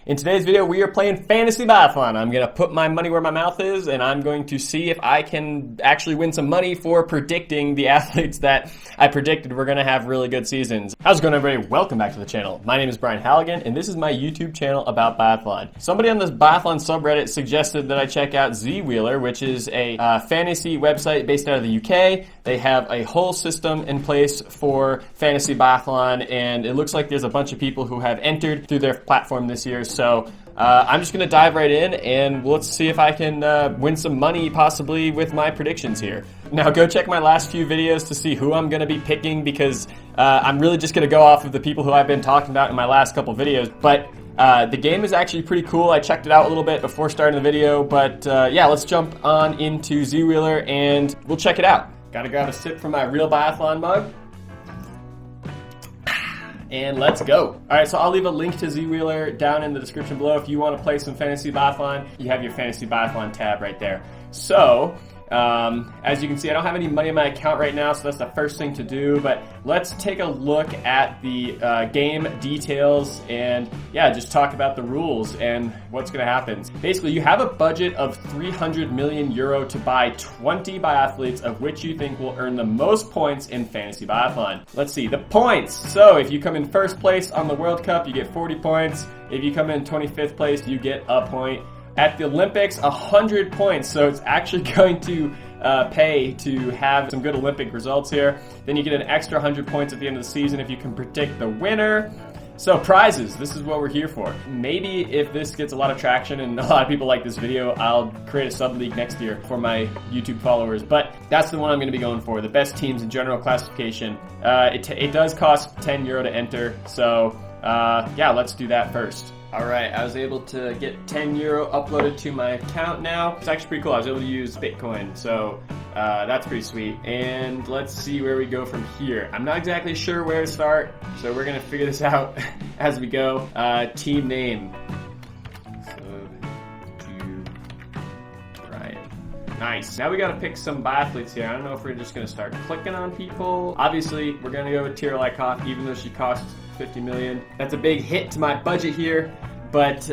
In today's video, we are playing Fantasy Biathlon. I'm going to put my money where my mouth is, and I'm going to see if I can actually win some money for predicting the athletes that I predicted were going to have really good seasons. How's it going, everybody? Welcome back to the channel. My name is Brian Halligan, and this is my YouTube channel about biathlon. Somebody on this biathlon subreddit suggested that I check out Zweeler, which is a fantasy website based out of the UK. They have a whole system in place for fantasy biathlon, and it looks like there's a bunch of people who have entered through their platform this year. So I'm just going to dive right in, and let's see if I can win some money possibly with my predictions here. Now go check my last few videos to see who I'm going to be picking, because I'm really just going to go off of the people who I've been talking about in my last couple videos. But the game is actually pretty cool. I checked it out a little bit before starting the video, but yeah, let's jump on into Zweeler and we'll check it out. Gotta grab a sip from my real biathlon mug. And let's go. All right, so I'll leave a link to Zweeler down in the description below. If you want to play some Fantasy Biathlon, you have your Fantasy Biathlon tab right there. So, as you can see, I don't have any money in my account right now, so that's the first thing to do. But let's take a look at the game details and, yeah, just talk about the rules and what's going to happen. Basically, you have a budget of 300 million euro to buy 20 biathletes, of which you think will earn the most points in Fantasy Biathlon. Let's see, the points. So if you come in first place on the World Cup, you get 40 points. If you come in 25th place, you get a point. At the Olympics, 100 points, so it's actually going to pay to have some good Olympic results here. Then you get an extra 100 points at the end of the season if you can predict the winner. So prizes, this is what we're here for. Maybe if this gets a lot of traction and a lot of people like this video, I'll create a sub-league next year for my YouTube followers. But that's the one I'm going to be going for, the best teams in general classification. It does cost 10 euro to enter, so yeah, let's do that first. All right, I was able to get 10 euro uploaded to my account now. It's actually pretty cool. I was able to use Bitcoin, so that's pretty sweet. And let's see where we go from here. I'm not exactly sure where to start, so we're gonna figure this out as we go. Team name. Nice. Now we gotta pick some biathletes here. I don't know if we're just gonna start clicking on people. Obviously, we're gonna go with Tira Lykoff, even though she costs 50 million. That's a big hit to my budget here, but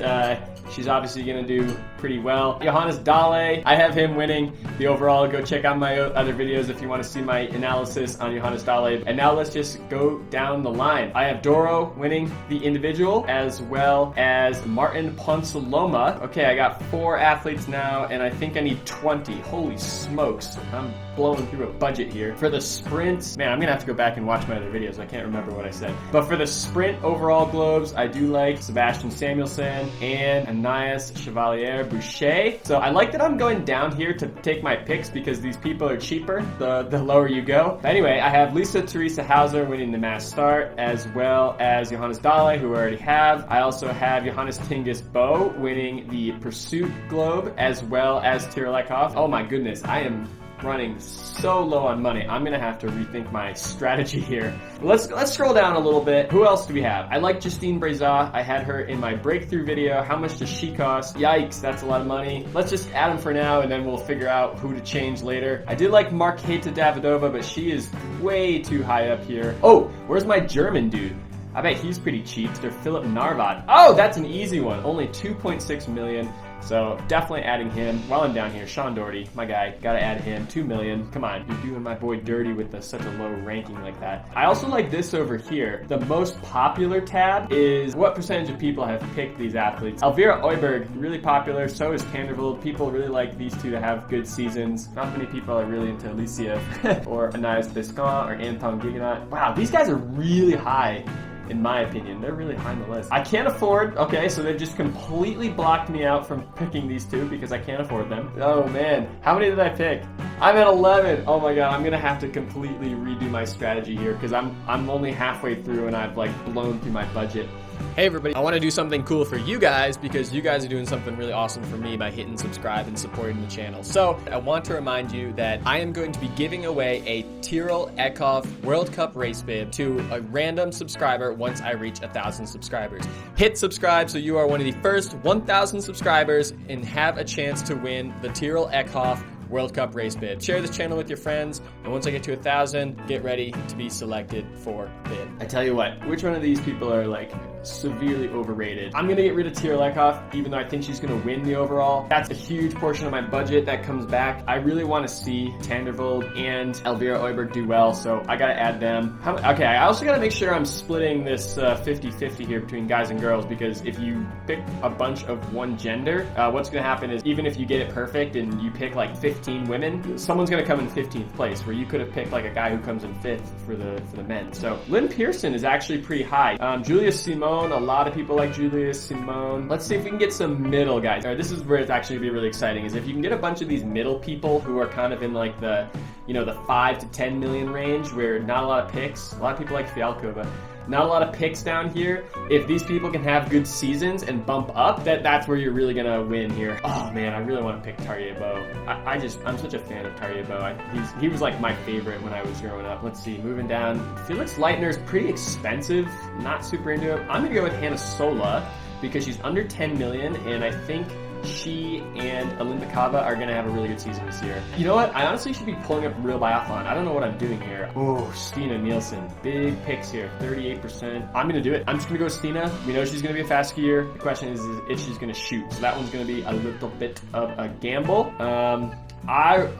she's obviously gonna do pretty well. Johannes Dahle, I have him winning the overall. Go check out my other videos if you want to see my analysis on Johannes Dahle. And now let's just go down the line. I have Doro winning the individual, as well as Martin Ponsaloma. Okay, I got 4 athletes now, and I think I need 20. Holy smokes, I'm blowing through a budget here. For the sprints, man, I'm gonna have to go back and watch my other videos. I can't remember what I said. But for the sprint overall globes, I do like Sebastian Samuelsson and Anais Chevalier Boucher. So I like that I'm going down here to take my picks because these people are cheaper the lower you go. But anyway, I have Lisa Teresa Hauser winning the mass start, as well as Johannes Dahle, who I already have. I also have Johannes Tingus Bo winning the pursuit globe, as well as Tira Lykoff. Oh my goodness, I am running so low on money. I'm gonna have to rethink my strategy here. Let's scroll down a little bit. Who else do we have? I like Justine Breza. I had her in my breakthrough video. How much does she cost? Yikes, that's a lot of money. Let's just add them for now, and then we'll figure out who to change later. I did like Marketa Davidova, but she is way too high up here. Oh, where's my German dude? I bet he's pretty cheap. They're Philip Narvad. Oh, that's an easy one. Only 2.6 million. So definitely adding him. While I'm down here, Sean Doherty, my guy, gotta add him, 2 million. Come on, you're doing my boy dirty with such a low ranking like that. I also like this over here. The most popular tab is what percentage of people have picked these athletes. Elvira Oiberg, really popular, so is Kanderveld. People really like these two to have good seasons. Not many people are really into Alicia or Anais Biscon or Anton Gigonot. Wow, these guys are really high. In my opinion, they're really high on the list. I can't afford, okay, so they've just completely blocked me out from picking these two because I can't afford them. Oh man, how many did I pick? I'm at 11. Oh my god, I'm gonna have to completely redo my strategy here because I'm only halfway through and I've like blown through my budget. Hey everybody, I want to do something cool for you guys because you guys are doing something really awesome for me by hitting subscribe and supporting the channel. So I want to remind you that I am going to be giving away a Tyrrell Eckhoff World Cup race bib to a random subscriber once I reach 1,000 subscribers. Hit subscribe so you are one of the first 1,000 subscribers and have a chance to win the Tyrrell Eckhoff World Cup race bid. Share this channel with your friends, and once I get to 1,000, get ready to be selected for bid. I tell you what, which one of these people are like severely overrated. I'm gonna get rid of Tierlekov, even though I think she's gonna win the overall. That's a huge portion of my budget that comes back. I really want to see Tandervold and Elvira Oiberg do well, so I gotta add them. Okay, I also gotta make sure I'm splitting this 50-50 here between guys and girls, because if you pick a bunch of one gender, what's gonna happen is even if you get it perfect and you pick like 15 women, someone's gonna come in 15th place, where you could have picked like a guy who comes in 5th for the men. So Lynn Pearson is actually pretty high. Julia Simone, a lot of people like Julia Simone. Let's see if we can get some middle guys. All right, this is where it's actually gonna be really exciting, is if you can get a bunch of these middle people who are kind of in like the, you know, the 5 to 10 million range, where not a lot of picks. A lot of people like Fialkova. Not a lot of picks down here. If these people can have good seasons and bump up, that's where you're really gonna win here. Oh man, I really want to pick Tarjei-Bo. I'm such a fan of Tarjei-Bo. He was like my favorite when I was growing up. Let's see, moving down. Felix Leitner's pretty expensive. Not super into him. I'm gonna go with Hannah Sola because she's under 10 million, and I think she and Alinda Kava are going to have a really good season this year. You know what? I honestly should be pulling up Real Biathlon. I don't know what I'm doing here. Oh, Stina Nielsen. Big picks here. 38%. I'm going to do it. I'm just going to go with Stina. We know she's going to be a fast skier. The question is if she's going to shoot. So that one's going to be a little bit of a gamble.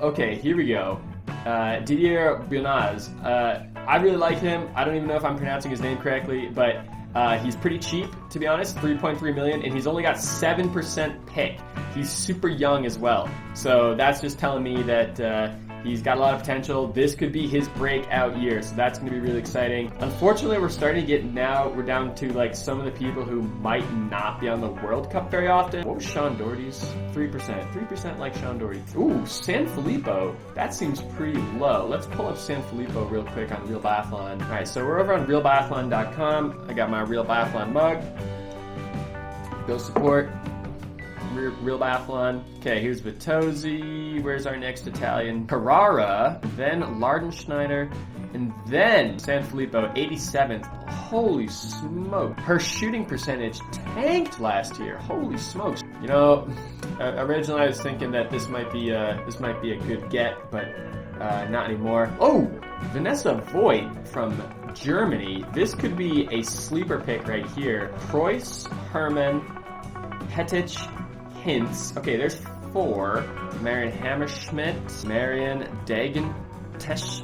Okay, here we go. Didier Bionaz. I really like him. I don't even know if I'm pronouncing his name correctly, but he's pretty cheap, to be honest, 3.3 million, and he's only got 7% pick. He's super young as well. So that's just telling me that he's got a lot of potential. This could be his breakout year, so that's going to be really exciting. Unfortunately, we're starting to get we're down to like some of the people who might not be on the World Cup very often. What was Sean Doherty's? 3%. 3% like Sean Doherty. Ooh, San Filippo. That seems pretty low. Let's pull up San Filippo real quick on Real Biathlon. Alright, so we're over on realbiathlon.com. I got my Real Biathlon mug. Go support Real Biathlon. Okay, here's Vitozzi. Where's our next Italian? Carrara, then Lardenschneider, and then San Filippo, 87th. Holy smoke. Her shooting percentage tanked last year. Holy smokes. You know, originally I was thinking that this might be a good get, but not anymore. Oh, Vanessa Voigt from Germany. This could be a sleeper pick right here. Preuss, Hermann, Hettich, Hintz. Okay, there's 4. Marion Hammerschmidt, Marion Dagentesh,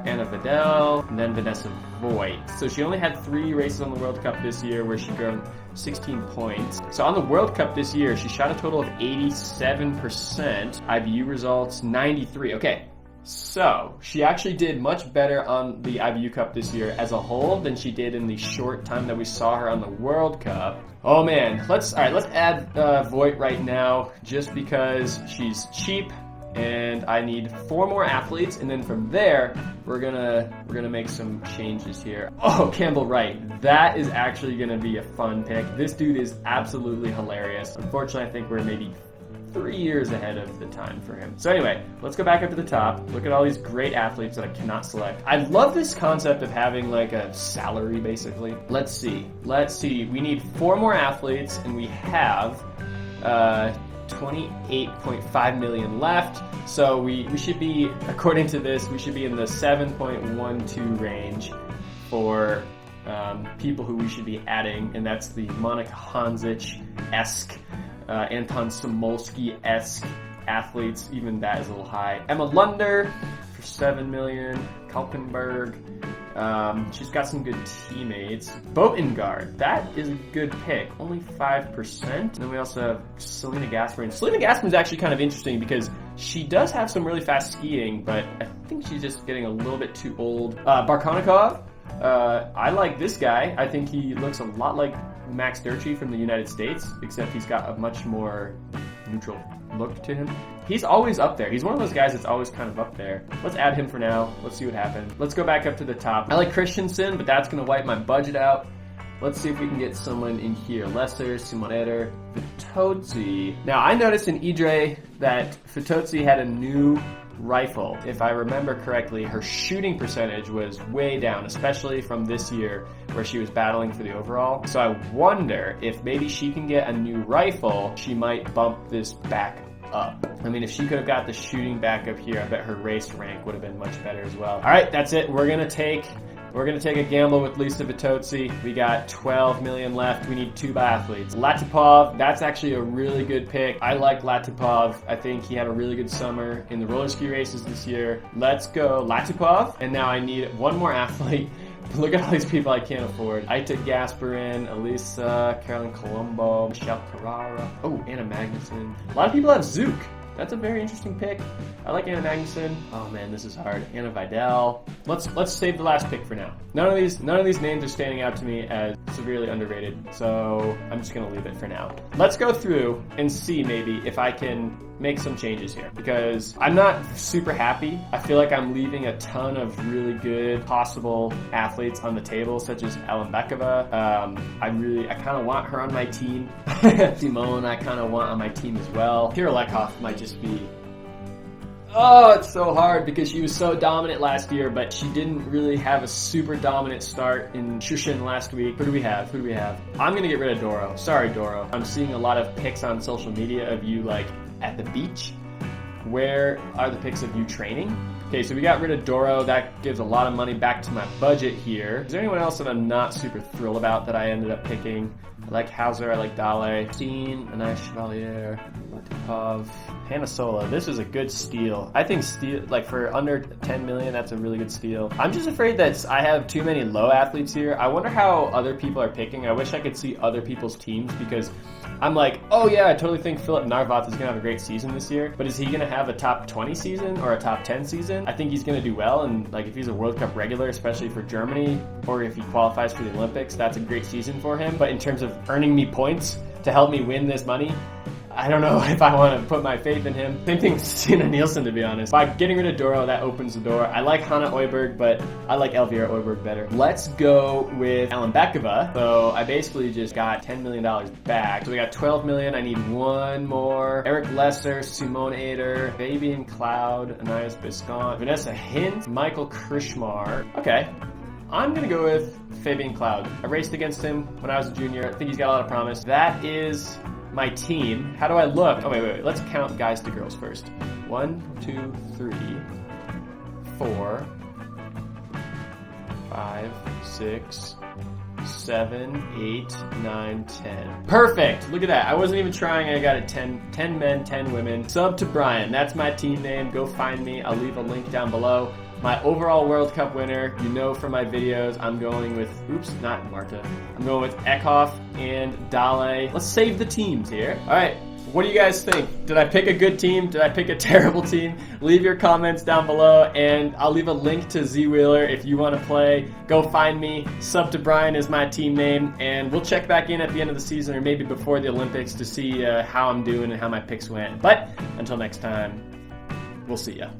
Anna Vidal, and then Vanessa Voigt. So she only had 3 races on the World Cup this year where she earned 16 points. So on the World Cup this year, she shot a total of 87%. IBU results, 93. Okay. So, she actually did much better on the IBU Cup this year as a whole than she did in the short time that we saw her on the World Cup. Oh man, let's add Voigt right now just because she's cheap and I need 4 more athletes, and then from there we're gonna make some changes here. Oh, Campbell Wright. That is actually gonna be a fun pick. This dude is absolutely hilarious. Unfortunately, I think we're maybe 3 years ahead of the time for him. So anyway, let's go back up to the top. Look at all these great athletes that I cannot select. I love this concept of having like a salary, basically. Let's see. We need 4 more athletes, and we have 28.5 million left. So we should be, according to this, we should be in the 7.12 range for people who we should be adding, and that's the Monica Hanzic-esque, Anton Samolsky-esque athletes. Even that is a little high. Emma Lunder for 7 million. Kalkenberg. She's got some good teammates. Botengard. That is a good pick. Only 5%. And then we also have Selena Gasparin. Selena Gasparin's actually kind of interesting because she does have some really fast skiing, but I think she's just getting a little bit too old. Barkonikov. I like this guy. I think he looks a lot like Max Durchie from the United States, except he's got a much more neutral look to him. He's always up there. He's one of those guys that's always kind of up there. Let's add him for now. Let's see what happens. Let's go back up to the top. I like Christensen, but that's going to wipe my budget out. Let's see if we can get someone in here. Lesser, Simonetter, Vitozzi. Now, I noticed in Idre that Vitozzi had a new rifle. If I remember correctly, her shooting percentage was way down, especially from this year where she was battling for the overall. So I wonder if maybe she can get a new rifle, she might bump this back up. I mean, if she could have got the shooting back up here, I bet her race rank would have been much better as well. All right, that's it. We're gonna take We're going to take a gamble with Lisa Vitozzi. We got 12 million left. We need 2 biathletes. Latipov, that's actually a really good pick. I like Latipov. I think he had a really good summer in the roller ski races this year. Let's go Latipov. And now I need one more athlete. Look at all these people I can't afford. Aita Gasparin, Elisa, Carolyn Colombo, Michelle Carrara. Oh, Anna Magnuson. A lot of people have Zook. That's a very interesting pick. I like Anna Magnuson. Oh man, this is hard. Anna Vidal. Let's save the last pick for now. None of these names are standing out to me as severely underrated, so I'm just gonna leave it for now. Let's go through and see maybe if I can make some changes here, because I'm not super happy. I feel like I'm leaving a ton of really good possible athletes on the table, such as Alembekova. I kind of want her on my team. Simone, I kind of want on my team as well. Kirillekov might just be... Oh, it's so hard because she was so dominant last year, but she didn't really have a super dominant start in Shushin last week. Who do we have? I'm going to get rid of Doro. Sorry, Doro. I'm seeing a lot of pics on social media of you, like, at the beach. Where are the pics of you training? Okay, so we got rid of Doro. That gives a lot of money back to my budget here. Is there anyone else that I'm not super thrilled about that I ended up picking? I like Hauser, I like Dale, Steen, Anaya Chevalier, Latipov, Hannah Sola. This is a good steal. I think steal, like for under 10 million, that's a really good steal. I'm just afraid that I have too many low athletes here. I wonder how other people are picking. I wish I could see other people's teams, because I'm like, oh yeah, I totally think Philip Narvath is going to have a great season this year, but is he going to have a top 20 season or a top 10 season? I think he's going to do well, and like if he's a World Cup regular, especially for Germany, or if he qualifies for the Olympics, that's a great season for him. But in terms of earning me points to help me win this money, I don't know if I want to put my faith in him. Same thing with Stina Nielsen, to be honest. By getting rid of Doro, that opens the door. I like Hannah Oiberg, but I like Elvira Oiberg better. Let's go with Alembekova. So I basically just got $10 million back. So we got 12 million. I need one more. Eric Lesser, Simone Ader, Fabian Cloud, Anais Biscont, Vanessa Hint, Michael Krishmar. Okay. I'm going to go with Fabian Cloud. I raced against him when I was a junior. I think he's got a lot of promise. That is my team. How do I look? Oh, wait. Let's count guys to girls first. 1, 2, 3, 4, 5, 6, 7, 8, 9, 10. Perfect! Look at that. I wasn't even trying. I got it 10 men, 10 women. Sub to Brian. That's my team name. Go find me. I'll leave a link down below. My overall World Cup winner, you know from my videos, I'm going with, oops, not Marta. I'm going with Eckhoff and Dale. Let's save the teams here. All right, what do you guys think? Did I pick a good team? Did I pick a terrible team? Leave your comments down below, and I'll leave a link to Zweeler if you want to play. Go find me. Sub to Brian is my team name, and we'll check back in at the end of the season or maybe before the Olympics to see how I'm doing and how my picks went. But until next time, we'll see ya.